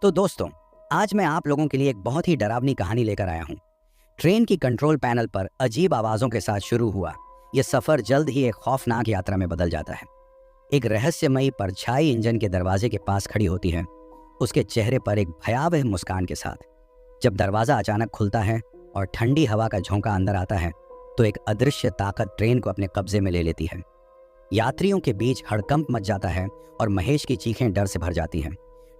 तो दोस्तों, आज मैं आप लोगों के लिए एक बहुत ही डरावनी कहानी लेकर आया हूँ। ट्रेन की कंट्रोल पैनल पर अजीब आवाज़ों के साथ शुरू हुआ यह सफ़र जल्द ही एक खौफनाक यात्रा में बदल जाता है। एक रहस्यमयी परछाई इंजन के दरवाजे के पास खड़ी होती है, उसके चेहरे पर एक भयावह मुस्कान के साथ। जब दरवाज़ा अचानक खुलता है और ठंडी हवा का झोंका अंदर आता है, तो एक अदृश्य ताकत ट्रेन को अपने कब्जे में ले लेती है। यात्रियों के बीच हड़कंप मच जाता है और महेश की चीखें डर से भर जाती हैं।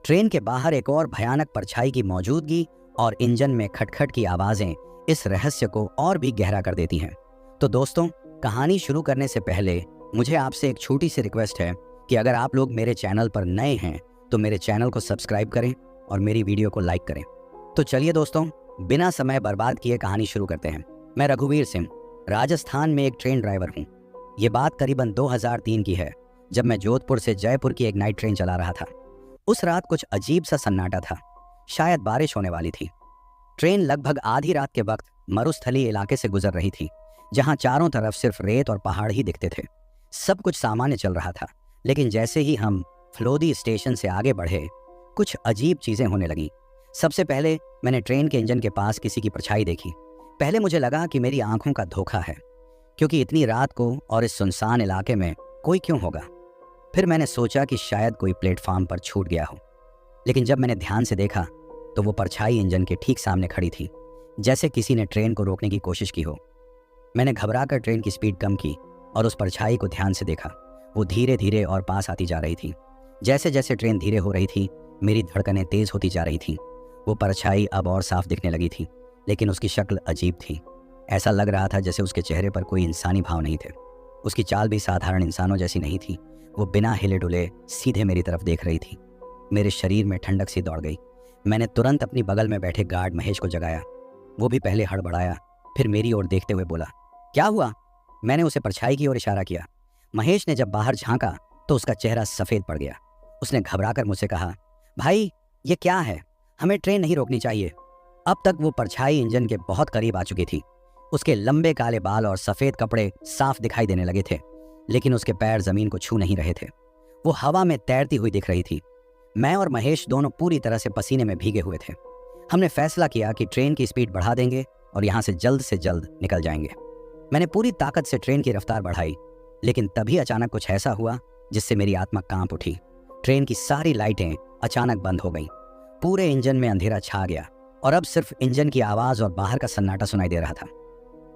ट्रेन के बाहर एक और भयानक परछाई की मौजूदगी और इंजन में खटखट की आवाज़ें इस रहस्य को और भी गहरा कर देती हैं। तो दोस्तों, कहानी शुरू करने से पहले मुझे आपसे एक छोटी सी रिक्वेस्ट है कि अगर आप लोग मेरे चैनल पर नए हैं तो मेरे चैनल को सब्सक्राइब करें और मेरी वीडियो को लाइक करें। तो चलिए दोस्तों, बिना समय बर्बाद किए कहानी शुरू करते हैं। मैं रघुवीर सिंह राजस्थान में एक ट्रेन ड्राइवर हूँ। ये बात करीबन 2003 की है, जब मैं जोधपुर से जयपुर की एक नाइट ट्रेन चला रहा था। उस रात कुछ अजीब सा सन्नाटा था, शायद बारिश होने वाली थी। ट्रेन लगभग आधी रात के वक्त मरुस्थली इलाके से गुजर रही थी, जहां चारों तरफ सिर्फ रेत और पहाड़ ही दिखते थे। सब कुछ सामान्य चल रहा था, लेकिन जैसे ही हम फलोदी स्टेशन से आगे बढ़े, कुछ अजीब चीजें होने लगीं। सबसे पहले मैंने ट्रेन के इंजन के पास किसी की परछाई देखी। पहले मुझे लगा कि मेरी आंखों का धोखा है, क्योंकि इतनी रात को और इस सुनसान इलाके में कोई क्यों होगा। फिर मैंने सोचा कि शायद कोई प्लेटफॉर्म पर छूट गया हो, लेकिन जब मैंने ध्यान से देखा तो वो परछाई इंजन के ठीक सामने खड़ी थी, जैसे किसी ने ट्रेन को रोकने की कोशिश की हो। मैंने घबराकर ट्रेन की स्पीड कम की और उस परछाई को ध्यान से देखा। वो धीरे धीरे और पास आती जा रही थी। जैसे जैसे ट्रेन धीरे हो रही थी, मेरी धड़कनें तेज होती जा रही थी। वो परछाई अब और साफ दिखने लगी थी, लेकिन उसकी शक्ल अजीब थी। ऐसा लग रहा था जैसे उसके चेहरे पर कोई इंसानी भाव नहीं थे। उसकी चाल भी साधारण इंसानों जैसी नहीं थी। वो बिना हिले डुले सीधे मेरी तरफ देख रही थी। मेरे शरीर में ठंडक सी दौड़ गई। मैंने तुरंत अपनी बगल में बैठे गार्ड महेश को जगाया। वो भी पहले हड़बड़ाया, फिर मेरी ओर देखते हुए बोला, क्या हुआ? मैंने उसे परछाई की ओर इशारा किया। महेश ने जब बाहर झांका तो उसका चेहरा सफ़ेद पड़ गया। उसने घबराकर मुझसे कहा, भाई ये क्या है? हमें ट्रेन नहीं रोकनी चाहिए। अब तक वो परछाई इंजन के बहुत करीब आ चुकी थी। उसके लंबे काले बाल और सफ़ेद कपड़े साफ दिखाई देने लगे थे, लेकिन उसके पैर जमीन को छू नहीं रहे थे। वो हवा में तैरती हुई दिख रही थी। मैं और महेश दोनों पूरी तरह से पसीने में भीगे हुए थे। हमने फैसला किया कि ट्रेन की स्पीड बढ़ा देंगे और यहाँ से जल्द निकल जाएंगे। मैंने पूरी ताकत से ट्रेन की रफ्तार बढ़ाई, लेकिन तभी अचानक कुछ ऐसा हुआ जिससे मेरी आत्मा कांप उठी। ट्रेन की सारी लाइटें अचानक बंद हो गईं। पूरे इंजन में अंधेरा छा गया और अब सिर्फ इंजन की आवाज़ और बाहर का सन्नाटा सुनाई दे रहा था।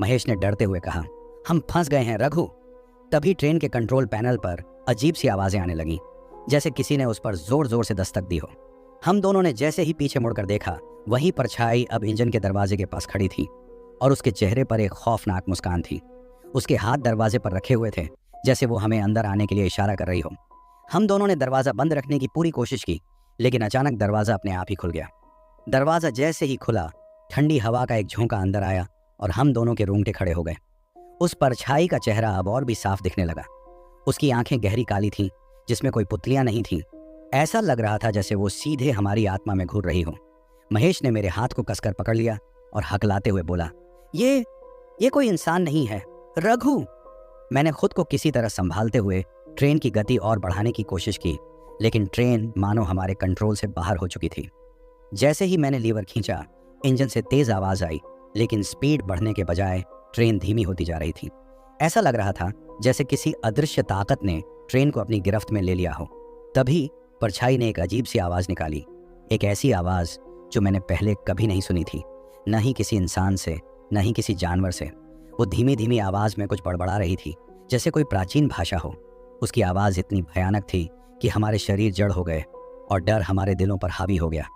महेश ने डरते हुए कहा, हम फंस गए हैं रघु। तभी ट्रेन के कंट्रोल पैनल पर अजीब सी आवाज़ें आने लगीं, जैसे किसी ने उस पर जोर जोर से दस्तक दी हो। हम दोनों ने जैसे ही पीछे मुड़कर देखा, वही परछाई अब इंजन के दरवाजे के पास खड़ी थी और उसके चेहरे पर एक खौफनाक मुस्कान थी। उसके हाथ दरवाजे पर रखे हुए थे, जैसे वो हमें अंदर आने के लिए इशारा कर रही हो। हम दोनों ने दरवाज़ा बंद रखने की पूरी कोशिश की, लेकिन अचानक दरवाज़ा अपने आप ही खुल गया। दरवाज़ा जैसे ही खुला, ठंडी हवा का एक झोंका अंदर आया और हम दोनों के रोंगटे खड़े हो गए। उस परछाई का चेहरा अब और भी साफ दिखने लगा। उसकी आंखें गहरी काली थीं, जिसमें कोई पुतलियां नहीं थीं। ऐसा लग रहा था जैसे वो सीधे हमारी आत्मा में घूर रही हो। महेश ने मेरे हाथ को कसकर पकड़ लिया और हकलाते हुए बोला, ये कोई इंसान नहीं है रघु। मैंने खुद को किसी तरह संभालते हुए ट्रेन की गति और बढ़ाने की कोशिश की, लेकिन ट्रेन मानो हमारे कंट्रोल से बाहर हो चुकी थी। जैसे ही मैंने लीवर खींचा, इंजन से तेज आवाज़ आई, लेकिन स्पीड बढ़ने के बजाय ट्रेन धीमी होती जा रही थी। ऐसा लग रहा था जैसे किसी अदृश्य ताकत ने ट्रेन को अपनी गिरफ्त में ले लिया हो। तभी परछाई ने एक अजीब सी आवाज़ निकाली, एक ऐसी आवाज़ जो मैंने पहले कभी नहीं सुनी थी, न ही किसी इंसान से, न ही किसी जानवर से। वो धीमी धीमी आवाज़ में कुछ बड़बड़ा रही थी, जैसे कोई प्राचीन भाषा हो। उसकी आवाज़ इतनी भयानक थी कि हमारे शरीर जड़ हो गए और डर हमारे दिलों पर हावी हो गया।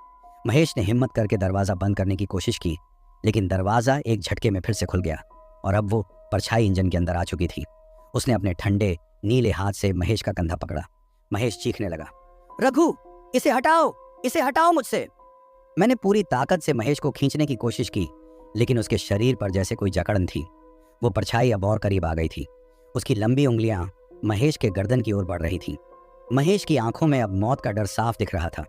महेश ने हिम्मत करके दरवाज़ा बंद करने की कोशिश की, लेकिन दरवाज़ा एक झटके में फिर से खुल गया और अब वो परछाई इंजन के अंदर आ चुकी थी। उसने अपने ठंडे नीले हाथ से महेश का कंधा पकड़ा। महेश चीखने लगा, रघु इसे हटाओ मुझसे। मैंने पूरी ताकत से महेश को खींचने की कोशिश की, लेकिन उसके शरीर पर जैसे कोई जकड़न थी। वो परछाई अब और करीब आ गई थी। उसकी लंबी उंगलियां महेश के गर्दन की ओर बढ़ रही थीं। महेश की आंखों में अब मौत का डर साफ दिख रहा था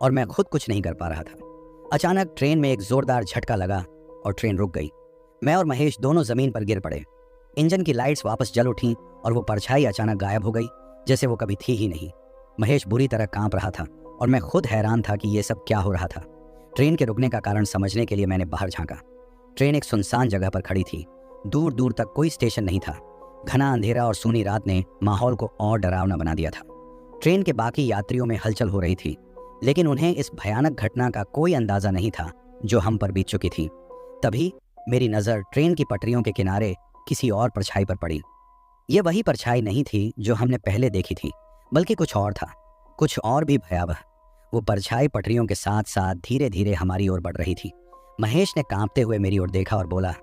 और मैं खुद कुछ नहीं कर पा रहा था। अचानक ट्रेन में एक जोरदार झटका लगा और ट्रेन रुक गई। मैं और महेश दोनों जमीन पर गिर पड़े। इंजन की लाइट्स वापस जल उठीं और वो परछाई अचानक गायब हो गई, जैसे वो कभी थी ही नहीं। महेश बुरी तरह कांप रहा था और मैं खुद हैरान था कि ये सब क्या हो रहा था। ट्रेन के रुकने का कारण समझने के लिए मैंने बाहर झांका। ट्रेन एक सुनसान जगह पर खड़ी थी। दूर दूर तक कोई स्टेशन नहीं था। घना अंधेरा और सूनी रात ने माहौल को और डरावना बना दिया था। ट्रेन के बाकी यात्रियों में हलचल हो रही थी, लेकिन उन्हें इस भयानक घटना का कोई अंदाजा नहीं था जो हम पर बीत चुकी थी। तभी मेरी नज़र ट्रेन की पटरियों के किनारे किसी और परछाई पर पड़ी। यह वही परछाई नहीं थी जो हमने पहले देखी थी, बल्कि कुछ और था, कुछ और भी भयावह। वो परछाई पटरियों के साथ साथ धीरे धीरे हमारी ओर बढ़ रही थी। महेश ने कांपते हुए मेरी ओर देखा और बोला,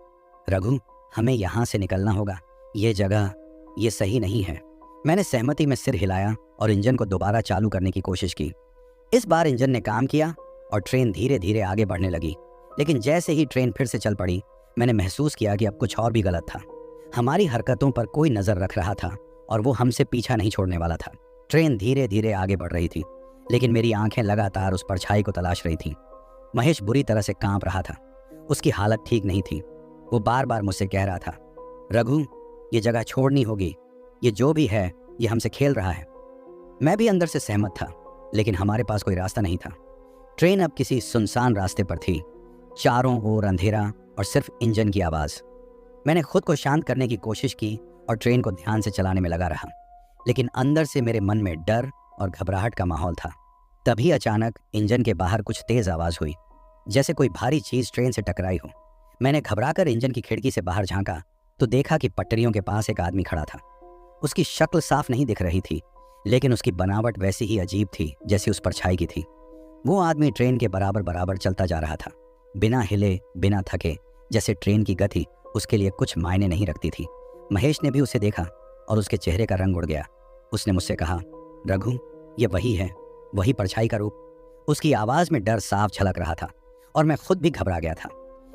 रघु, हमें यहाँ से निकलना होगा। ये जगह ये सही नहीं है। मैंने सहमति में सिर हिलाया और इंजन को दोबारा चालू करने की कोशिश की। इस बार इंजन ने काम किया और ट्रेन धीरे धीरे आगे बढ़ने लगी। लेकिन जैसे ही ट्रेन फिर से चल पड़ी, मैंने महसूस किया कि अब कुछ और भी गलत था। हमारी हरकतों पर कोई नज़र रख रहा था और वो हमसे पीछा नहीं छोड़ने वाला था। ट्रेन धीरे धीरे आगे बढ़ रही थी, लेकिन मेरी आंखें लगातार उस परछाई को तलाश रही थीं। महेश बुरी तरह से कांप रहा था। उसकी हालत ठीक नहीं थी। वो बार बार मुझसे कह रहा था, रघु, ये जगह छोड़नी होगी। ये जो भी है, ये हमसे खेल रहा है। मैं भी अंदर से सहमत था, लेकिन हमारे पास कोई रास्ता नहीं था। ट्रेन अब किसी सुनसान रास्ते पर थी। चारों ओर अंधेरा और सिर्फ इंजन की आवाज़। मैंने खुद को शांत करने की कोशिश की और ट्रेन को ध्यान से चलाने में लगा रहा, लेकिन अंदर से मेरे मन में डर और घबराहट का माहौल था। तभी अचानक इंजन के बाहर कुछ तेज आवाज़ हुई, जैसे कोई भारी चीज़ ट्रेन से टकराई हो। मैंने घबराकर इंजन की खिड़की से बाहर झांका तो देखा कि पटरियों के पास एक आदमी खड़ा था। उसकी शक्ल साफ नहीं दिख रही थी, लेकिन उसकी बनावट वैसी ही अजीब थी जैसी उस परछाई की थी। वो आदमी ट्रेन के बराबर बराबर चलता जा रहा था, बिना हिले, बिना थके, जैसे ट्रेन की गति उसके लिए कुछ मायने नहीं रखती थी। महेश ने भी उसे देखा और उसके चेहरे का रंग उड़ गया। उसने मुझसे कहा, रघु, ये वही है, वही परछाई का रूप। उसकी आवाज़ में डर साफ झलक रहा था और मैं खुद भी घबरा गया था।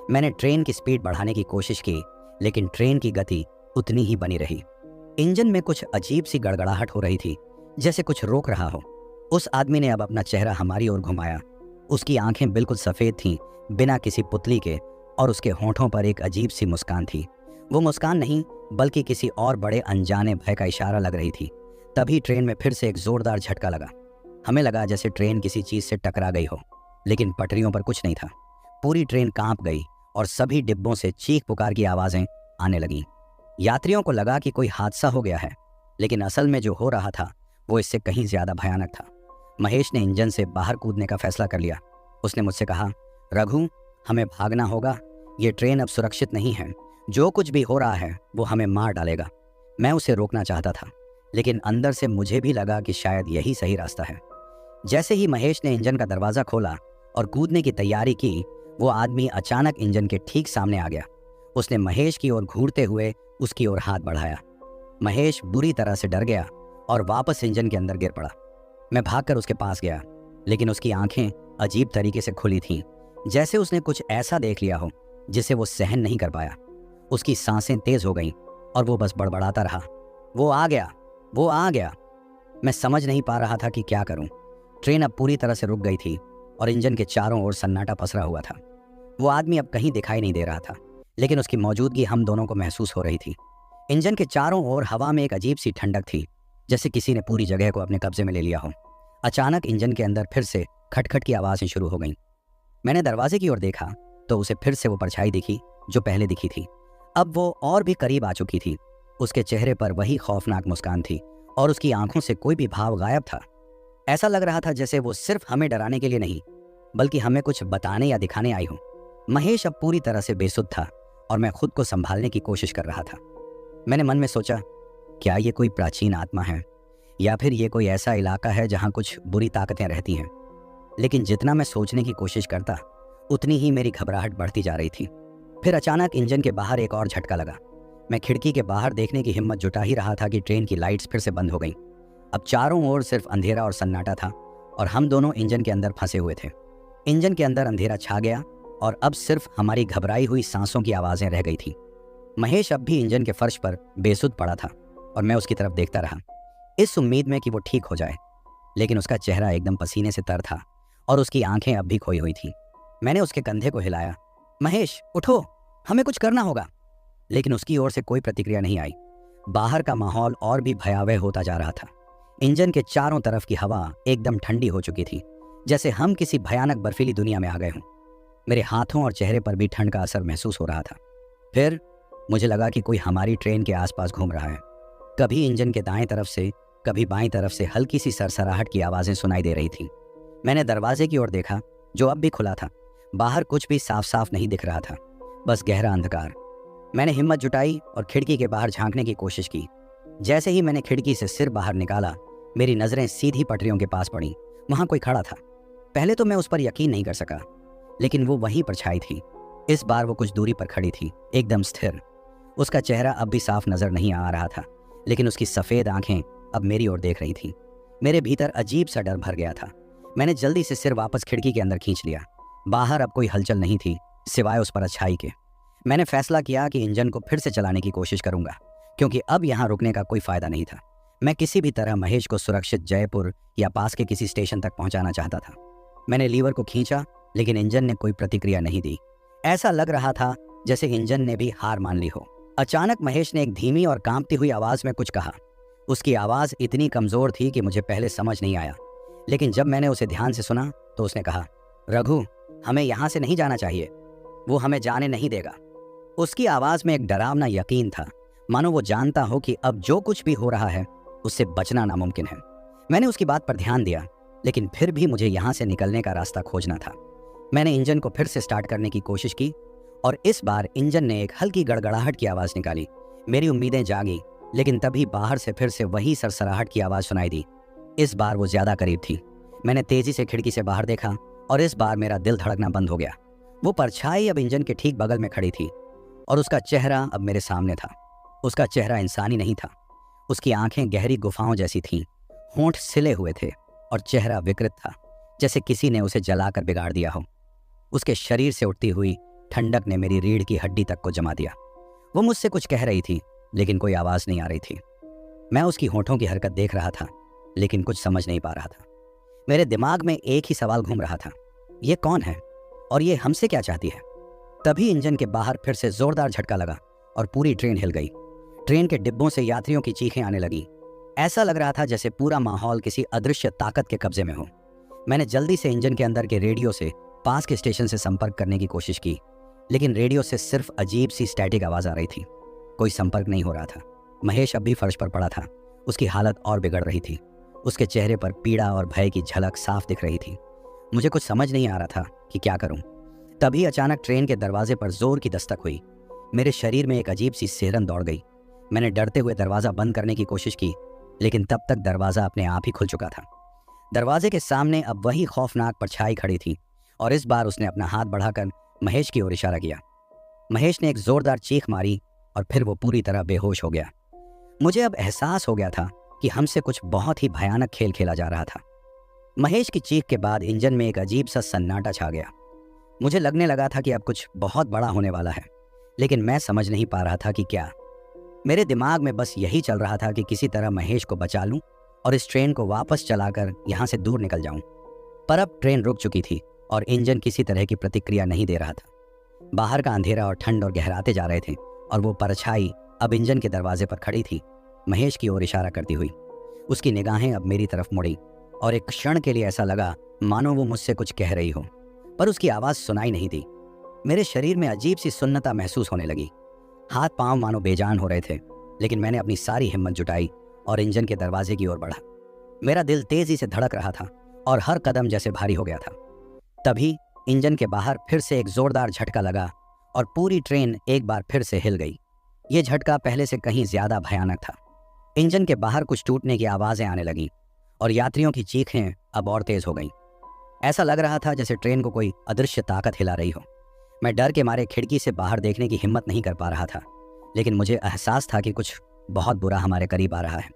मैंने ट्रेन की स्पीड बढ़ाने की कोशिश की, लेकिन ट्रेन की गति उतनी ही बनी रही। इंजन में कुछ अजीब सी गड़गड़ाहट हो रही थी, जैसे कुछ रोक रहा हो। उस आदमी ने अब अपना चेहरा हमारी ओर घुमाया। उसकी आंखें बिल्कुल सफ़ेद थीं, बिना किसी पुतली के, और उसके होंठों पर एक अजीब सी मुस्कान थी। वो मुस्कान नहीं, बल्कि किसी और बड़े अनजाने भय का इशारा लग रही थी। तभी ट्रेन में फिर से एक जोरदार झटका लगा। हमें लगा जैसे ट्रेन किसी चीज़ से टकरा गई हो, लेकिन पटरियों पर कुछ नहीं था। पूरी ट्रेन कांप गई और सभी डिब्बों से चीख पुकार की आवाज़ें आने लगीं। यात्रियों को लगा कि कोई हादसा हो गया है, लेकिन असल में जो हो रहा था वो इससे कहीं ज़्यादा भयानक था। महेश ने इंजन से बाहर कूदने का फैसला कर लिया। उसने मुझसे कहा, रघु, हमें भागना होगा। ये ट्रेन अब सुरक्षित नहीं है। जो कुछ भी हो रहा है वो हमें मार डालेगा। मैं उसे रोकना चाहता था, लेकिन अंदर से मुझे भी लगा कि शायद यही सही रास्ता है। जैसे ही महेश ने इंजन का दरवाज़ा खोला और कूदने की तैयारी की, वो आदमी अचानक इंजन के ठीक सामने आ गया। उसने महेश की ओर घूरते हुए उसकी ओर हाथ बढ़ाया। महेश बुरी तरह से डर गया और वापस इंजन के अंदर गिर पड़ा। मैं भागकर उसके पास गया, लेकिन उसकी आंखें अजीब तरीके से खुली थीं, जैसे उसने कुछ ऐसा देख लिया हो जिसे वो सहन नहीं कर पाया। उसकी सांसें तेज हो गईं और वो बस बड़बड़ाता रहा, वो आ गया, वो आ गया। मैं समझ नहीं पा रहा था कि क्या करूं। ट्रेन अब पूरी तरह से रुक गई थी और इंजन के चारों ओर सन्नाटा पसरा हुआ था। वो आदमी अब कहीं दिखाई नहीं दे रहा था, लेकिन उसकी मौजूदगी हम दोनों को महसूस हो रही थी। इंजन के चारों ओर हवा में एक अजीब सी ठंडक थी, जैसे किसी ने पूरी जगह को अपने कब्जे में ले लिया हो। अचानक इंजन के अंदर फिर से खटखट की आवाज़ें शुरू हो गईं। मैंने दरवाजे की ओर देखा तो उसे फिर से वो परछाई दिखी जो पहले दिखी थी। अब वो और भी करीब आ चुकी थी। उसके चेहरे पर वही खौफनाक मुस्कान थी और उसकी आंखों से कोई भी भाव गायब था। ऐसा लग रहा था जैसे वो सिर्फ हमें डराने के लिए नहीं, बल्कि हमें कुछ बताने या दिखाने आई हो। महेश अब पूरी तरह से बेसुध था और मैं खुद को संभालने की कोशिश कर रहा था। मैंने मन में सोचा, क्या ये कोई प्राचीन आत्मा है या फिर ये कोई ऐसा इलाका है जहाँ कुछ बुरी ताकतें रहती हैं। लेकिन जितना मैं सोचने की कोशिश करता, उतनी ही मेरी घबराहट बढ़ती जा रही थी। फिर अचानक इंजन के बाहर एक और झटका लगा। मैं खिड़की के बाहर देखने की हिम्मत जुटा ही रहा था कि ट्रेन की लाइट्स फिर से बंद हो गईं। अब चारों ओर सिर्फ अंधेरा और सन्नाटा था और हम दोनों इंजन के अंदर फंसे हुए थे। इंजन के अंदर अंधेरा छा गया और अब सिर्फ हमारी घबराई हुई सांसों की आवाज़ें रह गई थी। महेश अब भी इंजन के फर्श पर बेसुध पड़ा था और मैं उसकी तरफ देखता रहा, इस उम्मीद में कि वो ठीक हो जाए। लेकिन उसका चेहरा एकदम पसीने से तर था और उसकी आंखें अब भी खोई हुई थीं। मैंने उसके कंधे को हिलाया, महेश उठो, हमें कुछ करना होगा। लेकिन उसकी ओर से कोई प्रतिक्रिया नहीं आई। बाहर का माहौल और भी भयावह होता जा रहा था। इंजन के चारों तरफ की हवा एकदम ठंडी हो चुकी थी जैसे हम किसी भयानक बर्फीली दुनिया में आ गए हों। मेरे हाथों और चेहरे पर भी ठंड का असर महसूस हो रहा था। फिर मुझे लगा कि कोई हमारी ट्रेन के आसपास घूम रहा है। कभी इंजन के दाएं तरफ से, कभी बाईं तरफ से हल्की सी सरसराहट की आवाज़ें सुनाई दे रही थीं। मैंने दरवाजे की ओर देखा, जो अब भी खुला था। बाहर कुछ भी साफ साफ नहीं दिख रहा था, बस गहरा अंधकार। मैंने हिम्मत जुटाई और खिड़की के बाहर झांकने की कोशिश की। जैसे ही मैंने खिड़की से सिर बाहर निकाला, मेरी नज़रें सीधी पटरियों के पास पड़ी। वहाँ कोई खड़ा था। पहले तो मैं उस पर यकीन नहीं कर सका, लेकिन वो वहीं परछाई थी। इस बार वो कुछ दूरी पर खड़ी थी, एकदम स्थिर। उसका चेहरा अब भी साफ नजर नहीं आ रहा था, लेकिन उसकी सफ़ेद आंखें अब मेरी ओर देख रही थीं। मेरे भीतर अजीब सा डर भर गया था। मैंने जल्दी से सिर वापस खिड़की के अंदर खींच लिया। बाहर अब कोई हलचल नहीं थी, सिवाय उस परछाई के। मैंने फैसला किया कि इंजन को फिर से चलाने की कोशिश करूंगा, क्योंकि अब यहाँ रुकने का कोई फ़ायदा नहीं था। मैं किसी भी तरह महेश को सुरक्षित जयपुर या पास के किसी स्टेशन तक पहुँचाना चाहता था। मैंने लीवर को खींचा, लेकिन इंजन ने कोई प्रतिक्रिया नहीं दी। ऐसा लग रहा था जैसे इंजन ने भी हार मान ली हो। अचानक महेश ने एक धीमी और कांपती हुई आवाज़ में कुछ कहा। उसकी आवाज़ इतनी कमज़ोर थी कि मुझे पहले समझ नहीं आया, लेकिन जब मैंने उसे ध्यान से सुना तो उसने कहा, रघु, हमें यहाँ से नहीं जाना चाहिए। वो हमें जाने नहीं देगा। उसकी आवाज़ में एक डरावना यकीन था, मानो वो जानता हो कि अब जो कुछ भी हो रहा है उससे बचना नामुमकिन है। मैंने उसकी बात पर ध्यान दिया, लेकिन फिर भी मुझे यहाँ से निकलने का रास्ता खोजना था। मैंने इंजन को फिर से स्टार्ट करने की कोशिश की और इस बार इंजन ने एक हल्की गड़गड़ाहट की आवाज़ निकाली। मेरी उम्मीदें जागी, लेकिन तभी बाहर से फिर से वही सरसराहट की आवाज़ सुनाई दी। इस बार वो ज़्यादा करीब थी। मैंने तेज़ी से खिड़की से बाहर देखा और इस बार मेरा दिल धड़कना बंद हो गया। वो परछाई अब इंजन के ठीक बगल में खड़ी थी और उसका चेहरा अब मेरे सामने था। उसका चेहरा इंसानी नहीं था। उसकी आंखें गहरी गुफाओं जैसी थीं, होंठ सिले हुए थे और चेहरा विकृत था, जैसे किसी ने उसे जलाकर बिगाड़ दिया हो। उसके शरीर से उठती हुई ठंडक ने मेरी रीढ़ की हड्डी तक को जमा दिया। वो मुझसे कुछ कह रही थी, लेकिन कोई आवाज़ नहीं आ रही थी। मैं उसकी होठों की हरकत देख रहा था, लेकिन कुछ समझ नहीं पा रहा था। मेरे दिमाग में एक ही सवाल घूम रहा था, ये कौन है और ये हमसे क्या चाहती है? तभी इंजन के बाहर फिर से जोरदार झटका लगा और पूरी ट्रेन हिल गई। ट्रेन के डिब्बों से यात्रियों की चीखें आने लगी। ऐसा लग रहा था जैसे पूरा माहौल किसी अदृश्य ताकत के कब्जे में हो। मैंने जल्दी से इंजन के अंदर के रेडियो से पास के स्टेशन से संपर्क करने की कोशिश की, लेकिन रेडियो से सिर्फ अजीब सी स्टैटिक आवाज़ आ रही थी। कोई संपर्क नहीं हो रहा था। महेश अब भी फर्श पर पड़ा था। उसकी हालत और बिगड़ रही थी। उसके चेहरे पर पीड़ा और भय की झलक साफ दिख रही थी। मुझे कुछ समझ नहीं आ रहा था कि क्या करूं। तभी अचानक ट्रेन के दरवाजे पर जोर की दस्तक हुई। मेरे शरीर में एक अजीब सी सिहरन दौड़ गई। मैंने डरते हुए दरवाज़ा बंद करने की कोशिश की, लेकिन तब तक दरवाज़ा अपने आप ही खुल चुका था। दरवाजे के सामने अब वही खौफनाक परछाई खड़ी थी और इस बार उसने अपना हाथ बढ़ाकर महेश की ओर इशारा किया। महेश ने एक जोरदार चीख मारी और फिर वो पूरी तरह बेहोश हो गया। मुझे अब एहसास हो गया था कि हमसे कुछ बहुत ही भयानक खेल खेला जा रहा था। महेश की चीख के बाद इंजन में एक अजीब सा सन्नाटा छा गया। मुझे लगने लगा था कि अब कुछ बहुत बड़ा होने वाला है, लेकिन मैं समझ नहीं पा रहा था कि क्या। मेरे दिमाग में बस यही चल रहा था कि किसी तरह महेश को बचा लूं और इस ट्रेन को वापस चलाकर यहाँ से दूर निकल जाऊं। पर अब ट्रेन रुक चुकी थी और इंजन किसी तरह की प्रतिक्रिया नहीं दे रहा था। बाहर का अंधेरा और ठंड और गहराते जा रहे थे और वो परछाई अब इंजन के दरवाजे पर खड़ी थी, महेश की ओर इशारा करती हुई। उसकी निगाहें अब मेरी तरफ मुड़ी और एक क्षण के लिए ऐसा लगा मानो वो मुझसे कुछ कह रही हो, पर उसकी आवाज़ सुनाई नहीं दी। मेरे शरीर में अजीब सी सुन्नता महसूस होने लगी। हाथ पांव मानो बेजान हो रहे थे, लेकिन मैंने अपनी सारी हिम्मत जुटाई और इंजन के दरवाजे की ओर बढ़ा। मेरा दिल तेजी से धड़क रहा था और हर कदम जैसे भारी हो गया था। तभी इंजन के बाहर फिर से एक जोरदार झटका लगा और पूरी ट्रेन एक बार फिर से हिल गई। ये झटका पहले से कहीं ज्यादा भयानक था। इंजन के बाहर कुछ टूटने की आवाज़ें आने लगीं और यात्रियों की चीखें अब और तेज हो गईं। ऐसा लग रहा था जैसे ट्रेन को कोई अदृश्य ताकत हिला रही हो। मैं डर के मारे खिड़की से बाहर देखने की हिम्मत नहीं कर पा रहा था, लेकिन मुझे एहसास था कि कुछ बहुत बुरा हमारे करीब आ रहा है।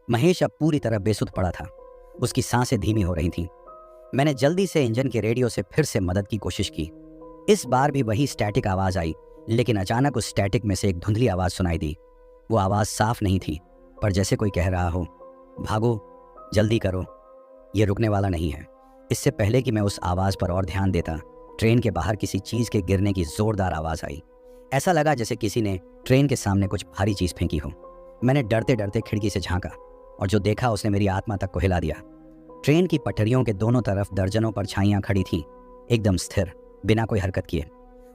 महेश अब पूरी तरह बेसुध पड़ा था। उसकी सांसें धीमी हो रही थीं। मैंने जल्दी से इंजन के रेडियो से फिर से मदद की कोशिश की। इस बार भी वही स्टैटिक आवाज़ आई, लेकिन अचानक उस स्टैटिक में से एक धुंधली आवाज़ सुनाई दी। वो आवाज़ साफ नहीं थी, पर जैसे कोई कह रहा हो, भागो, जल्दी करो, ये रुकने वाला नहीं है। इससे पहले कि मैं उस आवाज़ पर और ध्यान देता, ट्रेन के बाहर किसी चीज़ के गिरने की ज़ोरदार आवाज़ आई। ऐसा लगा जैसे किसी ने ट्रेन के सामने कुछ भारी चीज़ फेंकी हो। मैंने डरते डरते खिड़की से झांका और जो देखा उसने मेरी आत्मा तक को हिला दिया। ट्रेन की पटरियों के दोनों तरफ दर्जनों परछाइयां खड़ी थीं, एकदम स्थिर, बिना कोई हरकत किए।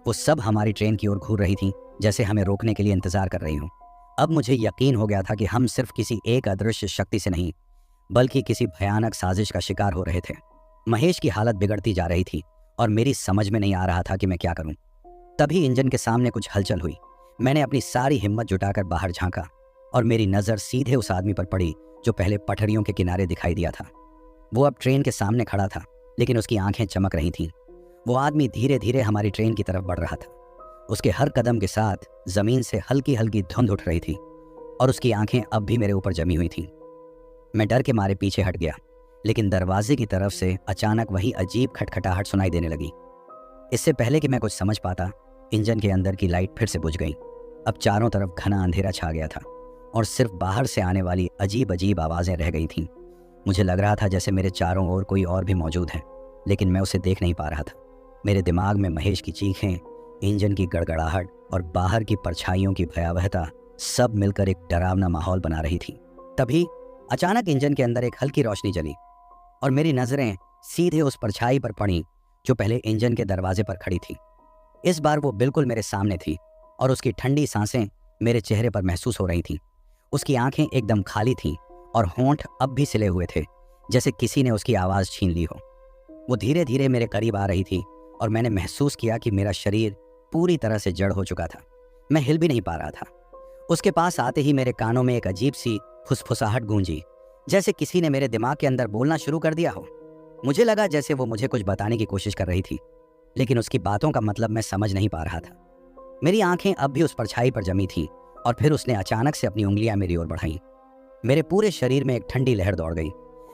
वो सब हमारी ट्रेन की ओर घूर रही थीं, जैसे हमें रोकने के लिए इंतजार कर रही हों। अब मुझे यकीन हो गया था कि हम सिर्फ किसी एक अदृश्य शक्ति से नहीं, बल्कि किसी भयानक साजिश का शिकार हो रहे थे। महेश की हालत बिगड़ती जा रही थी और मेरी समझ में नहीं आ रहा था कि मैं क्या करूं। तभी इंजन के सामने कुछ हलचल हुई। मैंने अपनी सारी हिम्मत जुटाकर बाहर झांका और मेरी नज़र सीधे उस आदमी पर पड़ी जो पहले पटरियों के किनारे दिखाई दिया था। वो अब ट्रेन के सामने खड़ा था, लेकिन उसकी आंखें चमक रही थीं। वो आदमी धीरे धीरे हमारी ट्रेन की तरफ बढ़ रहा था। उसके हर कदम के साथ जमीन से हल्की हल्की धुंध उठ रही थी और उसकी आंखें अब भी मेरे ऊपर जमी हुई थीं। मैं डर के मारे पीछे हट गया, लेकिन दरवाजे की तरफ से अचानक वही अजीब खटखटाहट सुनाई देने लगी। इससे पहले कि मैं कुछ समझ पाता, इंजन के अंदर की लाइट फिर से बुझ गई। अब चारों तरफ घना अंधेरा छा गया था और सिर्फ बाहर से आने वाली अजीब अजीब आवाज़ें रह गई थीं। मुझे लग रहा था जैसे मेरे चारों ओर कोई और भी मौजूद है, लेकिन मैं उसे देख नहीं पा रहा था। मेरे दिमाग में महेश की चीखें, इंजन की गड़गड़ाहट और बाहर की परछाइयों की भयावहता सब मिलकर एक डरावना माहौल बना रही थी। तभी अचानक इंजन के अंदर एक हल्की रोशनी जली और मेरी नज़रें सीधे उस परछाई पर पड़ी जो पहले इंजन के दरवाजे पर खड़ी थी। इस बार वो बिल्कुल मेरे सामने थी और उसकी ठंडी सांसें मेरे चेहरे पर महसूस हो रही थीं। उसकी आंखें एकदम खाली थीं और होंठ अब भी सिले हुए थे, जैसे किसी ने उसकी आवाज़ छीन ली हो। वो धीरे धीरे मेरे करीब आ रही थी और मैंने महसूस किया कि मेरा शरीर पूरी तरह से जड़ हो चुका था। मैं हिल भी नहीं पा रहा था। उसके पास आते ही मेरे कानों में एक अजीब सी फुसफुसाहट गूंजी, जैसे किसी ने मेरे दिमाग के अंदर बोलना शुरू कर दिया हो। मुझे लगा जैसे वो मुझे कुछ बताने की कोशिश कर रही थी, लेकिन उसकी बातों का मतलब मैं समझ नहीं पा रहा था। मेरी आंखें अब भी उस परछाई पर जमी थीं और फिर उसने अचानक से अपनी उंगलियां मेरी ओर बढ़ाईं। मेरे पूरे शरीर में एक ठंडी लहर दौड़ गई।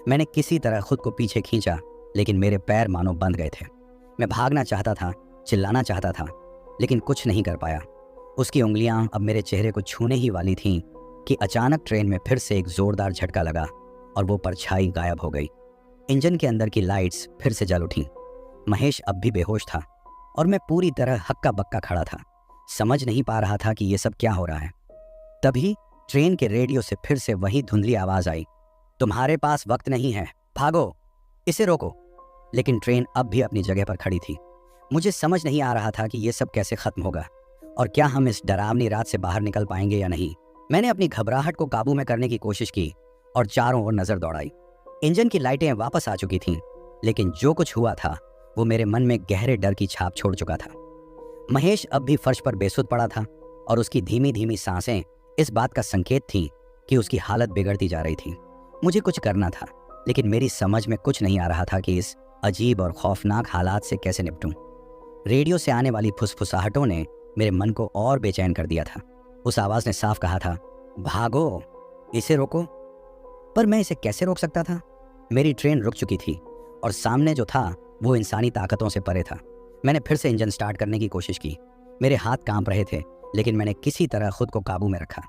मैंने किसी तरह खुद को पीछे खींचा, लेकिन मेरे पैर मानो बंध गए थे। मैं भागना चाहता था, चिल्लाना चाहता था, लेकिन कुछ नहीं कर पाया। उसकी उंगलियां अब मेरे चेहरे को छूने ही वाली थीं कि अचानक ट्रेन में फिर से एक जोरदार झटका लगा और वो परछाई गायब हो गई। इंजन के अंदर की लाइट्स फिर से जल उठीं। महेश अब भी बेहोश था और मैं पूरी तरह हक्का बक्का खड़ा था, समझ नहीं पा रहा था कि ये सब क्या हो रहा है। तभी ट्रेन के रेडियो से फिर से वही धुंधली आवाज़ आई, तुम्हारे पास वक्त नहीं है, भागो, इसे रोको। लेकिन ट्रेन अब भी अपनी जगह पर खड़ी थी। मुझे समझ नहीं आ रहा था कि ये सब कैसे खत्म होगा और क्या हम इस डरावनी रात से बाहर निकल पाएंगे या नहीं। मैंने अपनी घबराहट को काबू में करने की कोशिश की और चारों ओर नजर दौड़ाई। इंजन की लाइटें वापस आ चुकी थीं, लेकिन जो कुछ हुआ था वो मेरे मन में गहरे डर की छाप छोड़ चुका था। महेश अब भी फर्श पर बेसुध पड़ा था और उसकी धीमी धीमी सांसें इस बात का संकेत थीं कि उसकी हालत बिगड़ती जा रही थी। मुझे कुछ करना था, लेकिन मेरी समझ में कुछ नहीं आ रहा था कि इस अजीब और खौफनाक हालात से कैसे निपटूं। रेडियो से आने वाली फुसफुसाहटों ने मेरे मन को और बेचैन कर दिया था। उस आवाज़ ने साफ कहा था, भागो, इसे रोको। पर मैं इसे कैसे रोक सकता था? मेरी ट्रेन रुक चुकी थी और सामने जो था वो इंसानी ताकतों से परे था। मैंने फिर से इंजन स्टार्ट करने की कोशिश की। मेरे हाथ कांप रहे थे, लेकिन मैंने किसी तरह खुद को काबू में रखा।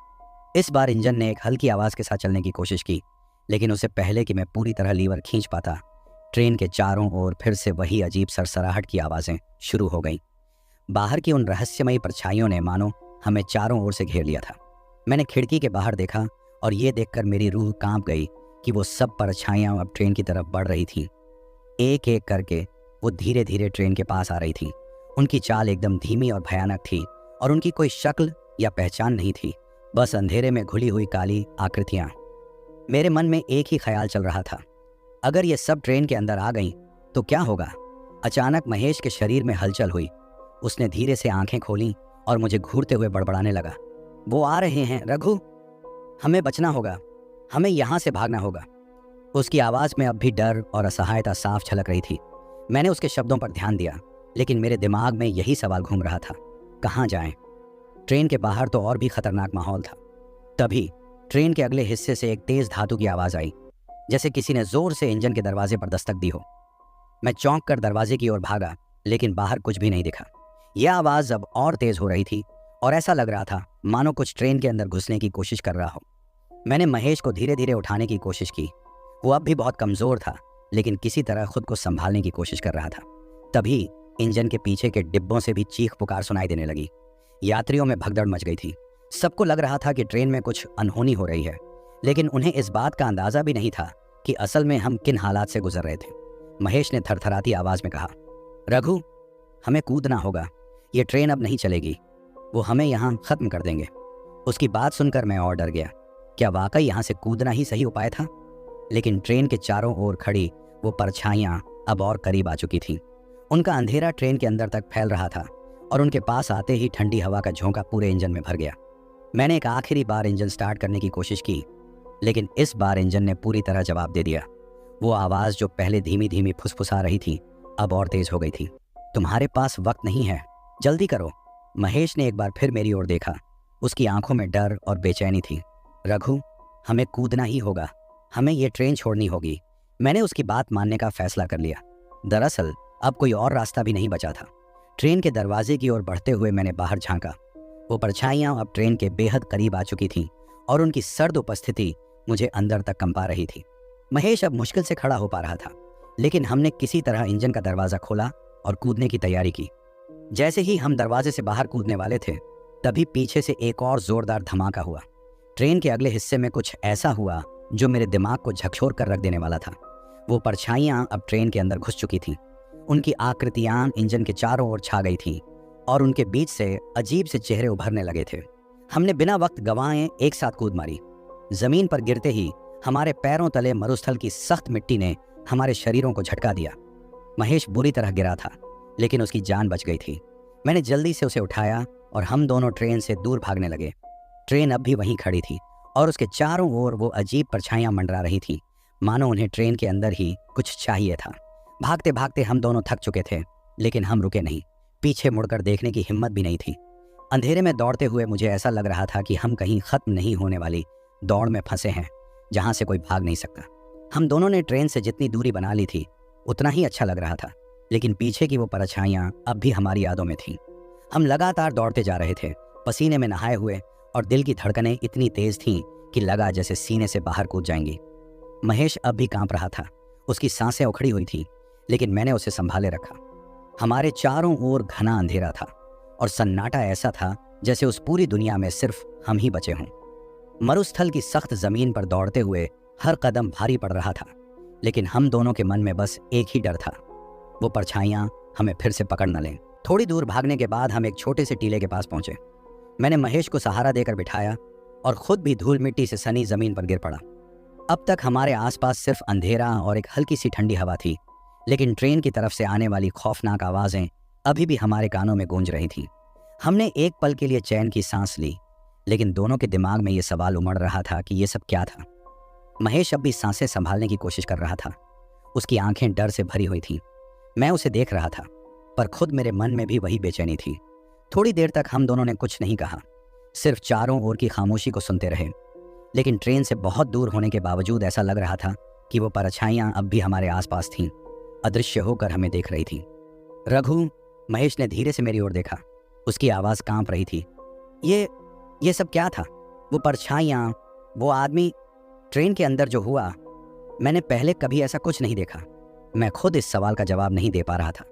इस बार इंजन ने एक हल्की आवाज़ के साथ चलने की कोशिश की, लेकिन उससे पहले कि मैं पूरी तरह लीवर खींच पाता, ट्रेन के चारों ओर फिर से वही अजीब सरसराहट की आवाज़ें शुरू हो गईं। बाहर की उन रहस्यमयी परछाइयों ने मानो हमें चारों ओर से घेर लिया था। मैंने खिड़की के बाहर देखा और ये देखकर मेरी रूह कांप गई कि वो सब परछाइयाँ अब ट्रेन की तरफ बढ़ रही थीं। एक एक करके वो धीरे धीरे ट्रेन के पास आ रही थीं। उनकी चाल एकदम धीमी और भयानक थी और उनकी कोई शक्ल या पहचान नहीं थी, बस अंधेरे में घुली हुई काली आकृतियाँ। मेरे मन में एक ही ख्याल चल रहा था, अगर ये सब ट्रेन के अंदर आ गईं तो क्या होगा? अचानक महेश के शरीर में हलचल हुई। उसने धीरे से आंखें खोलीं और मुझे घूरते हुए बड़बड़ाने लगा, वो आ रहे हैं रघु, हमें बचना होगा, हमें यहाँ से भागना होगा। उसकी आवाज़ में अब भी डर और असहायता साफ झलक रही थी। मैंने उसके शब्दों पर ध्यान दिया, लेकिन मेरे दिमाग में यही सवाल घूम रहा था, कहाँ जाएं? ट्रेन के बाहर तो और भी खतरनाक माहौल था। तभी ट्रेन के अगले हिस्से से एक तेज धातु की आवाज़ आई, जैसे किसी ने जोर से इंजन के दरवाजे पर दस्तक दी हो। मैं चौंक कर दरवाजे की ओर भागा, लेकिन बाहर कुछ भी नहीं दिखा। यह आवाज़ अब और तेज हो रही थी और ऐसा लग रहा था मानो कुछ ट्रेन के अंदर घुसने की कोशिश कर रहा हो। मैंने महेश को धीरे धीरे उठाने की कोशिश की। वो अब भी बहुत कमज़ोर था, लेकिन किसी तरह खुद को संभालने की कोशिश कर रहा था। तभी इंजन के पीछे के डिब्बों से भी चीख पुकार सुनाई देने लगी। यात्रियों में भगदड़ मच गई थी। सबको लग रहा था कि ट्रेन में कुछ अनहोनी हो रही है, लेकिन उन्हें इस बात का अंदाज़ा भी नहीं था कि असल में हम किन हालात से गुजर रहे थे। महेश ने थरथराती आवाज में कहा, रघु, हमें कूदना होगा, ये ट्रेन अब नहीं चलेगी, वो हमें यहाँ खत्म कर देंगे। उसकी बात सुनकर मैं और डर गया। क्या वाकई यहाँ से कूदना ही सही उपाय था? लेकिन ट्रेन के चारों ओर खड़ी वो परछाइयाँ अब और करीब आ चुकी थीं। उनका अंधेरा ट्रेन के अंदर तक फैल रहा था और उनके पास आते ही ठंडी हवा का झोंका पूरे इंजन में भर गया। मैंने एक आखिरी बार इंजन स्टार्ट करने की कोशिश की, लेकिन इस बार इंजन ने पूरी तरह जवाब दे दिया। वो आवाज़ जो पहले धीमी धीमी फुसफुसा रही थी, अब और तेज हो गई थी। तुम्हारे पास वक्त नहीं है, जल्दी करो। महेश ने एक बार फिर मेरी ओर देखा। उसकी आंखों में डर और बेचैनी थी। रघु, हमें कूदना ही होगा, हमें ये ट्रेन छोड़नी होगी। मैंने उसकी बात मानने का फैसला कर लिया। दरअसल अब कोई और रास्ता भी नहीं बचा था। ट्रेन के दरवाजे की ओर बढ़ते हुए मैंने बाहर झांका। वो परछाइयाँ अब ट्रेन के बेहद करीब आ चुकी थीं और उनकी सर्द उपस्थिति मुझे अंदर तक कंपा रही थी। महेश अब मुश्किल से खड़ा हो पा रहा था, लेकिन हमने किसी तरह इंजन का दरवाज़ा खोला और कूदने की तैयारी की। जैसे ही हम दरवाजे से बाहर कूदने वाले थे, तभी पीछे से एक और जोरदार धमाका हुआ। ट्रेन के अगले हिस्से में कुछ ऐसा हुआ जो मेरे दिमाग को झकझोर कर रख देने वाला था। वो परछाइयाँ अब ट्रेन के अंदर घुस चुकी थीं। उनकी आकृतियाँ इंजन के चारों ओर छा गई थीं और उनके बीच से अजीब से चेहरे उभरने लगे थे। हमने बिना वक्त गंवाए एक साथ कूद मारी। जमीन पर गिरते ही हमारे पैरों तले मरुस्थल की सख्त मिट्टी ने हमारे शरीरों को झटका दिया। महेश बुरी तरह गिरा था, लेकिन उसकी जान बच गई थी। मैंने जल्दी से उसे उठाया और हम दोनों ट्रेन से दूर भागने लगे। ट्रेन अब भी वहीं खड़ी थी और उसके चारों ओर वो अजीब परछाइयाँ मंडरा रही थीं, मानो उन्हें ट्रेन के अंदर ही कुछ चाहिए था। भागते भागते हम दोनों थक चुके थे, लेकिन हम रुके नहीं। पीछे मुड़कर देखने की हिम्मत भी नहीं थी। अंधेरे में दौड़ते हुए मुझे ऐसा लग रहा था कि हम कहीं खत्म नहीं होने वाली दौड़ में फंसे हैं, जहाँ से कोई भाग नहीं सकता। हम दोनों ने ट्रेन से जितनी दूरी बना ली थी, उतना ही अच्छा लग रहा था, लेकिन पीछे की वो परछाइयाँ अब भी हमारी यादों में थीं। हम लगातार दौड़ते जा रहे थे, पसीने में नहाए हुए, और दिल की धड़कनें इतनी तेज थीं कि लगा जैसे सीने से बाहर कूद जाएंगी। महेश अब भी कांप रहा था, उसकी सांसें उखड़ी हुई थीं, लेकिन मैंने उसे संभाले रखा। हमारे चारों ओर घना अंधेरा था और सन्नाटा ऐसा था जैसे उस पूरी दुनिया में सिर्फ हम ही बचे हों। मरुस्थल की सख्त जमीन पर दौड़ते हुए हर कदम भारी पड़ रहा था, लेकिन हम दोनों के मन में बस एक ही डर था, वो परछाइयाँ हमें फिर से पकड़ न लें। थोड़ी दूर भागने के बाद हम एक छोटे से टीले के पास पहुंचे। मैंने महेश को सहारा देकर बिठाया और खुद भी धूल मिट्टी से सनी जमीन पर गिर पड़ा। अब तक हमारे आसपास सिर्फ अंधेरा और एक हल्की सी ठंडी हवा थी, लेकिन ट्रेन की तरफ से आने वाली खौफनाक आवाज़ें अभी भी हमारे कानों में गूंज रही थीं। हमने एक पल के लिए चैन की सांस ली, लेकिन दोनों के दिमाग में ये सवाल उमड़ रहा था कि ये सब क्या था। महेश अब भी सांसें संभालने की कोशिश कर रहा था। उसकी आंखें डर से भरी हुई थीं। मैं उसे देख रहा था, पर खुद मेरे मन में भी वही बेचैनी थी। थोड़ी देर तक हम दोनों ने कुछ नहीं कहा, सिर्फ चारों ओर की खामोशी को सुनते रहे। लेकिन ट्रेन से बहुत दूर होने के बावजूद ऐसा लग रहा था कि वो परछाइयाँ अब भी हमारे आसपास थीं, अदृश्य होकर हमें देख रही थी। रघु, महेश ने धीरे से मेरी ओर देखा। उसकी आवाज़ कांप रही थी। ये सब क्या था? वो परछाइयाँ, वो आदमी, ट्रेन के अंदर जो हुआ, मैंने पहले कभी ऐसा कुछ नहीं देखा। मैं खुद इस सवाल का जवाब नहीं दे पा रहा था।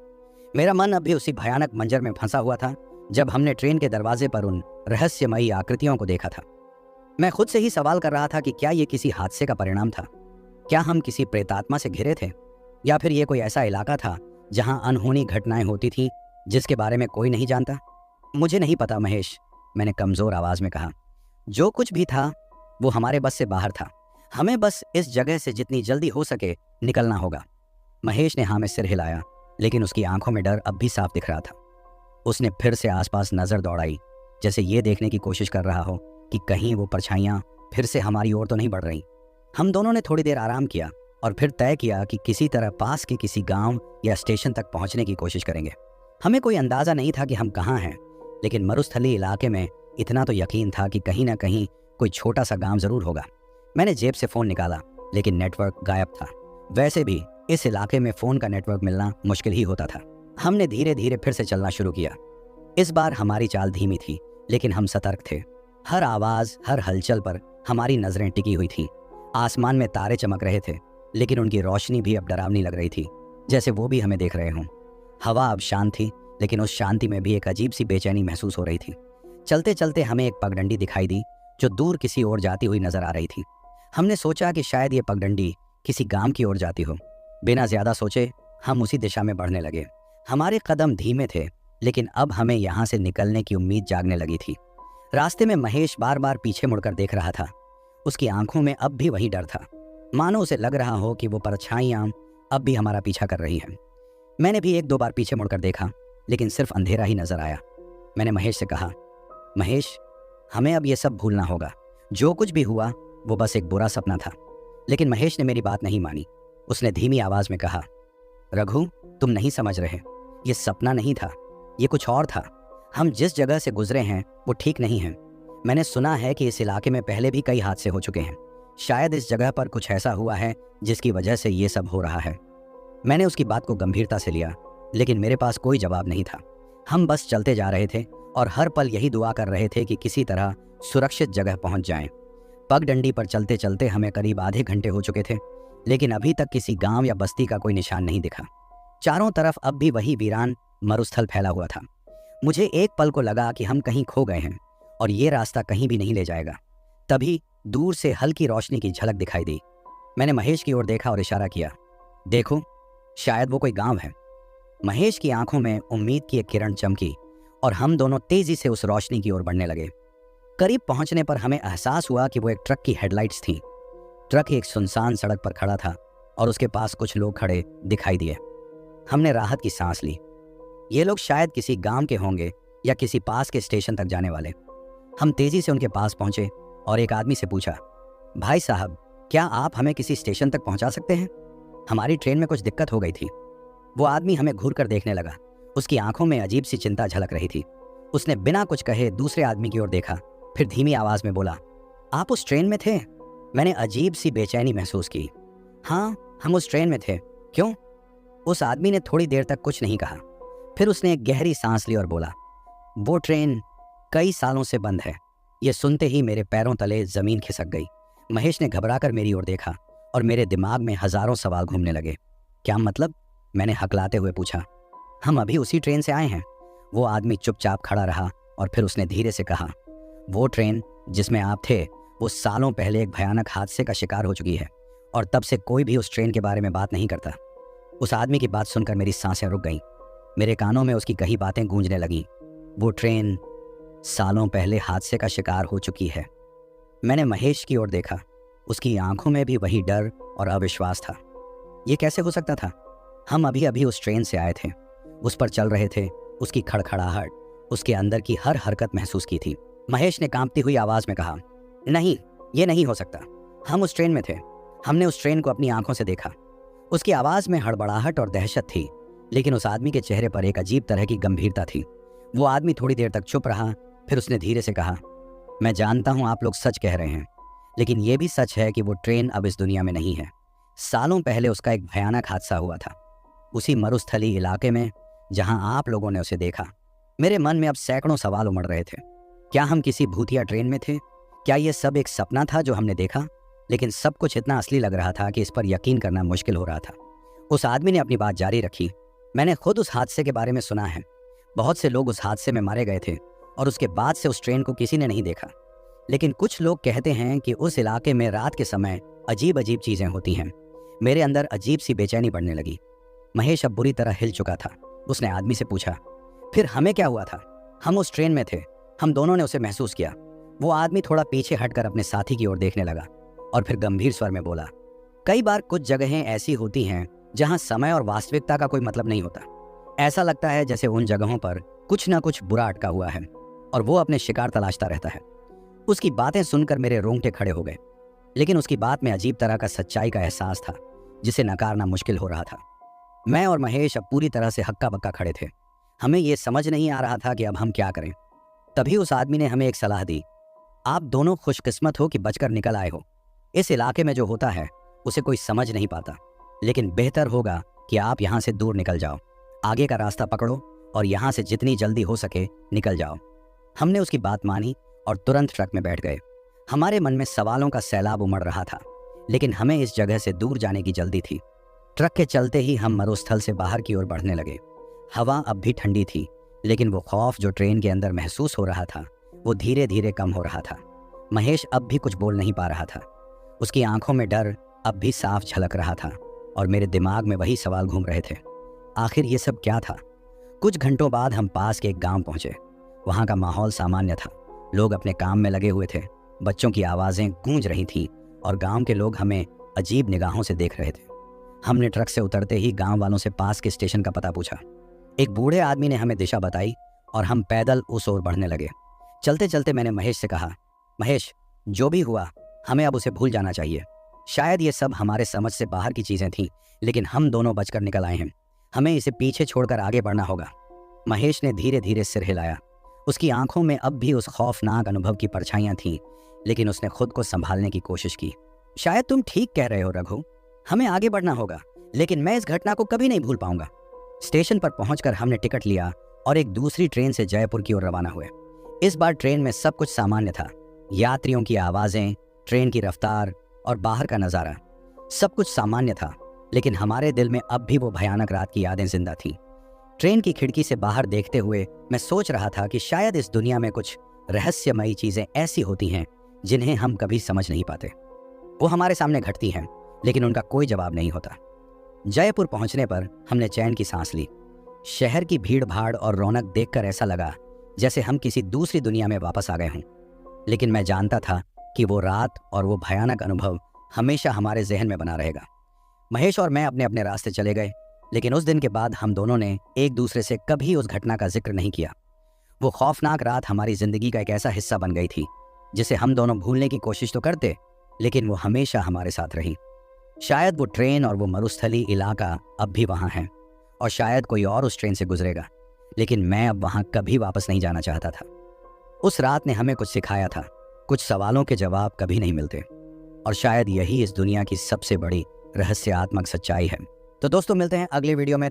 मेरा मन अभी उसी भयानक मंजर में फंसा हुआ था जब हमने ट्रेन के दरवाजे पर उन रहस्यमयी आकृतियों को देखा था। मैं खुद से ही सवाल कर रहा था कि क्या ये किसी हादसे का परिणाम था? क्या हम किसी प्रेतात्मा से घिरे थे, या फिर ये कोई ऐसा इलाका था जहां अनहोनी घटनाएं होती थीं जिसके बारे में कोई नहीं जानता? मुझे नहीं पता महेश, मैंने कमज़ोर आवाज़ में कहा। जो कुछ भी था वो हमारे बस से बाहर था। हमें बस इस जगह से जितनी जल्दी हो सके निकलना होगा। महेश ने हाँ में सिर हिलाया, लेकिन उसकी आंखों में डर अब भी साफ दिख रहा था। उसने फिर से आसपास नज़र दौड़ाई, जैसे ये देखने की कोशिश कर रहा हो कि कहीं वो परछाइयाँ फिर से हमारी ओर तो नहीं बढ़ रही। हम दोनों ने थोड़ी देर आराम किया और फिर तय किया कि किसी तरह पास के किसी गांव या स्टेशन तक पहुंचने की कोशिश करेंगे। हमें कोई अंदाज़ा नहीं था कि हम कहाँ हैं, लेकिन मरुस्थलीय इलाके में इतना तो यकीन था कि कहीं ना कहीं कोई छोटा सा गांव ज़रूर होगा। मैंने जेब से फ़ोन निकाला, लेकिन नेटवर्क गायब था। वैसे भी इस इलाके में फ़ोन का नेटवर्क मिलना मुश्किल ही होता था। हमने धीरे धीरे फिर से चलना शुरू किया। इस बार हमारी चाल धीमी थी, लेकिन हम सतर्क थे। हर आवाज़, हर हलचल पर हमारी नज़रें टिकी हुई थीं। आसमान में तारे चमक रहे थे, लेकिन उनकी रोशनी भी अब डरावनी लग रही थी, जैसे वो भी हमें देख रहे हों। हवा अब शांत थी, लेकिन उस शांति में भी एक अजीब सी बेचैनी महसूस हो रही थी। चलते चलते हमें एक पगडंडी दिखाई दी जो दूर किसी ओर जाती हुई नजर आ रही थी। हमने सोचा कि शायद ये पगडंडी किसी गांव की ओर जाती हो। बिना ज्यादा सोचे हम उसी दिशा में बढ़ने लगे। हमारे कदम धीमे थे, लेकिन अब हमें यहाँ से निकलने की उम्मीद जागने लगी थी। रास्ते में महेश बार बार पीछे मुड़कर देख रहा था। उसकी आंखों में अब भी वही डर था, मानो उसे लग रहा हो कि वो परछाइयां अब भी हमारा पीछा कर रही हैं। मैंने भी एक दो बार पीछे मुड़कर देखा, लेकिन सिर्फ अंधेरा ही नजर आया। मैंने महेश से कहा, महेश, हमें अब ये सब भूलना होगा। जो कुछ भी हुआ वो बस एक बुरा सपना था। लेकिन महेश ने मेरी बात नहीं मानी। उसने धीमी आवाज में कहा, रघु, तुम नहीं समझ रहे। ये सपना नहीं था, ये कुछ और था। हम जिस जगह से गुजरे हैं वो ठीक नहीं है। मैंने सुना है कि इस इलाके में पहले भी कई हादसे हो चुके हैं। शायद इस जगह पर कुछ ऐसा हुआ है जिसकी वजह से ये सब हो रहा है। मैंने उसकी बात को गंभीरता से लिया, लेकिन मेरे पास कोई जवाब नहीं था। हम बस चलते जा रहे थे और हर पल यही दुआ कर रहे थे कि किसी तरह सुरक्षित जगह पहुंच जाएं। पगडंडी पर चलते चलते हमें करीब आधे घंटे हो चुके थे, लेकिन अभी तक किसी गांव या बस्ती का कोई निशान नहीं दिखा। चारों तरफ अब भी वही वीरान मरुस्थल फैला हुआ था। मुझे एक पल को लगा कि हम कहीं खो गए हैं और ये रास्ता कहीं भी नहीं ले जाएगा। तभी दूर से हल्की रोशनी की झलक दिखाई दी। मैंने महेश की ओर देखा और इशारा किया, देखो, शायद वो कोई गांव है। महेश की आंखों में उम्मीद की एक किरण चमकी और हम दोनों तेजी से उस रोशनी की ओर बढ़ने लगे। करीब पहुंचने पर हमें एहसास हुआ कि वो एक ट्रक की हेडलाइट्स थीं। ट्रक एक सुनसान सड़क पर खड़ा था और उसके पास कुछ लोग खड़े दिखाई दिए। हमने राहत की सांस ली। ये लोग शायद किसी गांव के होंगे या किसी पास के स्टेशन तक जाने वाले। हम तेजी से उनके पास पहुंचे और एक आदमी से पूछा, भाई साहब, क्या आप हमें किसी स्टेशन तक पहुंचा सकते हैं? हमारी ट्रेन में कुछ दिक्कत हो गई थी। वो आदमी हमें घूर कर देखने लगा। उसकी आंखों में अजीब सी चिंता झलक रही थी। उसने बिना कुछ कहे दूसरे आदमी की ओर देखा, फिर धीमी आवाज में बोला, आप उस ट्रेन में थे? मैंने अजीब सी बेचैनी महसूस की। हाँ, हम उस ट्रेन में थे। क्यों? उस आदमी ने थोड़ी देर तक कुछ नहीं कहा। फिर उसने एक गहरी सांस ली और बोला, वो ट्रेन कई सालों से बंद है। ये सुनते ही मेरे पैरों तले जमीन खिसक गई। महेश ने घबराकर मेरी ओर देखा और मेरे दिमाग में हजारों सवाल घूमने लगे। क्या मतलब? मैंने हकलाते हुए पूछा। हम अभी उसी ट्रेन से आए हैं। वो आदमी चुपचाप खड़ा रहा और फिर उसने धीरे से कहा, वो ट्रेन जिसमें आप थे वो सालों पहले एक भयानक हादसे का शिकार हो चुकी है और तब से कोई भी उस ट्रेन के बारे में बात नहीं करता। उस आदमी की बात सुनकर मेरी सांसें रुक गईं। मेरे कानों में उसकी कही बातें गूंजने लगीं। वो ट्रेन सालों पहले हादसे का शिकार हो चुकी है। मैंने महेश की ओर देखा। उसकी आंखों में भी वही डर और अविश्वास था। ये कैसे हो सकता था? हम अभी अभी उस ट्रेन से आए थे, उस पर चल रहे थे। उसकी खड़खड़ाहट, उसके अंदर की हर हरकत महसूस की थी। महेश ने कांपती हुई आवाज में कहा, नहीं, ये नहीं हो सकता। हम उस ट्रेन में थे। हमने उस ट्रेन को अपनी आंखों से देखा। उसकी आवाज में हड़बड़ाहट और दहशत थी, लेकिन उस आदमी के चेहरे पर एक अजीब तरह की गंभीरता थी। वो आदमी थोड़ी देर तक चुप रहा, फिर उसने धीरे से कहा, मैं जानता हूं आप लोग सच कह रहे हैं, लेकिन यह भी सच है कि वो ट्रेन अब इस दुनिया में नहीं है। सालों पहले उसका एक भयानक हादसा हुआ था, उसी मरुस्थली इलाके में जहां आप लोगों ने उसे देखा। मेरे मन में अब सैकड़ों सवाल उमड़ रहे थे। क्या हम किसी भूतिया ट्रेन में थे? क्या ये सब एक सपना था जो हमने देखा? लेकिन सब कुछ इतना असली लग रहा था कि इस पर यकीन करना मुश्किल हो रहा था। उस आदमी ने अपनी बात जारी रखी, मैंने खुद उस हादसे के बारे में सुना है। बहुत से लोग उस हादसे में मारे गए थे और उसके बाद से उस ट्रेन को किसी ने नहीं देखा। लेकिन कुछ लोग कहते हैं कि उस इलाके में रात के समय अजीब अजीब चीजें होती हैं। मेरे अंदर अजीब सी बेचैनी बढ़ने लगी। महेश अब बुरी तरह हिल चुका था। उसने आदमी से पूछा, फिर हमें क्या हुआ था? हम उस ट्रेन में थे, हम दोनों ने उसे महसूस किया। वो आदमी थोड़ा पीछे हटकर अपने साथी की ओर देखने लगा और फिर गंभीर स्वर में बोला, कई बार कुछ जगहें ऐसी होती हैं जहां समय और वास्तविकता का कोई मतलब नहीं होता। ऐसा लगता है जैसे उन जगहों पर कुछ ना कुछ बुरा अटका हुआ है और वो अपने शिकार तलाशता रहता है। उसकी बातें सुनकर मेरे रोंगटे खड़े हो गए, लेकिन उसकी बात में अजीब तरह का सच्चाई का एहसास था जिसे नकारना मुश्किल हो रहा था। मैं और महेश अब पूरी तरह से हक्का बक्का खड़े थे। हमें यह समझ नहीं आ रहा था कि अब हम क्या करें। तभी उस आदमी ने हमें एक सलाह दी, आप दोनों खुशकिस्मत हो कि बचकर निकल आए हो। इस इलाके में जो होता है उसे कोई समझ नहीं पाता, लेकिन बेहतर होगा कि आप यहाँ से दूर निकल जाओ। आगे का रास्ता पकड़ो और यहाँ से जितनी जल्दी हो सके निकल जाओ। हमने उसकी बात मानी और तुरंत ट्रक में बैठ गए। हमारे मन में सवालों का सैलाब उमड़ रहा था, लेकिन हमें इस जगह से दूर जाने की जल्दी थी। ट्रक के चलते ही हम मरुस्थल से बाहर की ओर बढ़ने लगे। हवा अब भी ठंडी थी, लेकिन वो खौफ जो ट्रेन के अंदर महसूस हो रहा था वो धीरे धीरे कम हो रहा था। महेश अब भी कुछ बोल नहीं पा रहा था। उसकी आंखों में डर अब भी साफ झलक रहा था और मेरे दिमाग में वही सवाल घूम रहे थे, आखिर ये सब क्या था। कुछ घंटों बाद हम पास के एक गांव पहुंचे। वहां का माहौल सामान्य था, लोग अपने काम में लगे हुए थे, बच्चों की आवाज़ें गूंज रही थीं और गांव के लोग हमें अजीब निगाहों से देख रहे थे। हमने ट्रक से उतरते ही गांव वालों से पास के स्टेशन का पता पूछा। एक बूढ़े आदमी ने हमें दिशा बताई और हम पैदल उस ओर बढ़ने लगे। चलते चलते मैंने महेश से कहा, महेश, जो भी हुआ हमें अब उसे भूल जाना चाहिए। शायद ये सब हमारे समझ से बाहर की चीज़ें थीं, लेकिन हम दोनों बचकर निकल आए हैं। हमें इसे पीछे छोड़कर आगे बढ़ना होगा। महेश ने धीरे धीरे सिर हिलाया। उसकी आंखों में अब भी उस खौफनाक अनुभव की परछाइयां थीं, लेकिन उसने खुद को संभालने की कोशिश की। शायद तुम ठीक कह रहे हो रघु, हमें आगे बढ़ना होगा, लेकिन मैं इस घटना को कभी नहीं भूल पाऊंगा। स्टेशन पर पहुंचकर हमने टिकट लिया और एक दूसरी ट्रेन से जयपुर की ओर रवाना हुए। इस बार ट्रेन में सब कुछ सामान्य था। यात्रियों की आवाज़ें, ट्रेन की रफ्तार और बाहर का नज़ारा, सब कुछ सामान्य था, लेकिन हमारे दिल में अब भी वो भयानक रात की यादें जिंदा थीं। ट्रेन की खिड़की से बाहर देखते हुए मैं सोच रहा था कि शायद इस दुनिया में कुछ रहस्यमयी चीज़ें ऐसी होती हैं जिन्हें हम कभी समझ नहीं पाते। वो हमारे सामने घटती हैं, लेकिन उनका कोई जवाब नहीं होता। जयपुर पहुंचने पर हमने चैन की सांस ली। शहर की भीड़ भाड़ और रौनक देखकर ऐसा लगा जैसे हम किसी दूसरी दुनिया में वापस आ गए हों। लेकिन मैं जानता था कि वो रात और वो भयानक अनुभव हमेशा हमारे जहन में बना रहेगा। महेश और मैं अपने अपने रास्ते चले गए, लेकिन उस दिन के बाद हम दोनों ने एक दूसरे से कभी उस घटना का जिक्र नहीं किया। वो खौफनाक रात हमारी जिंदगी का एक ऐसा हिस्सा बन गई थी जिसे हम दोनों भूलने की कोशिश तो करते, लेकिन वो हमेशा हमारे साथ रही। शायद वो ट्रेन और वो मरुस्थली इलाका अब भी वहाँ है, और शायद कोई और उस ट्रेन से गुजरेगा, लेकिन मैं अब वहाँ कभी वापस नहीं जाना चाहता था। उस रात ने हमें कुछ सिखाया था, कुछ सवालों के जवाब कभी नहीं मिलते, और शायद यही इस दुनिया की सबसे बड़ी रहस्यात्मक सच्चाई है। तो दोस्तों, मिलते हैं अगले वीडियो में।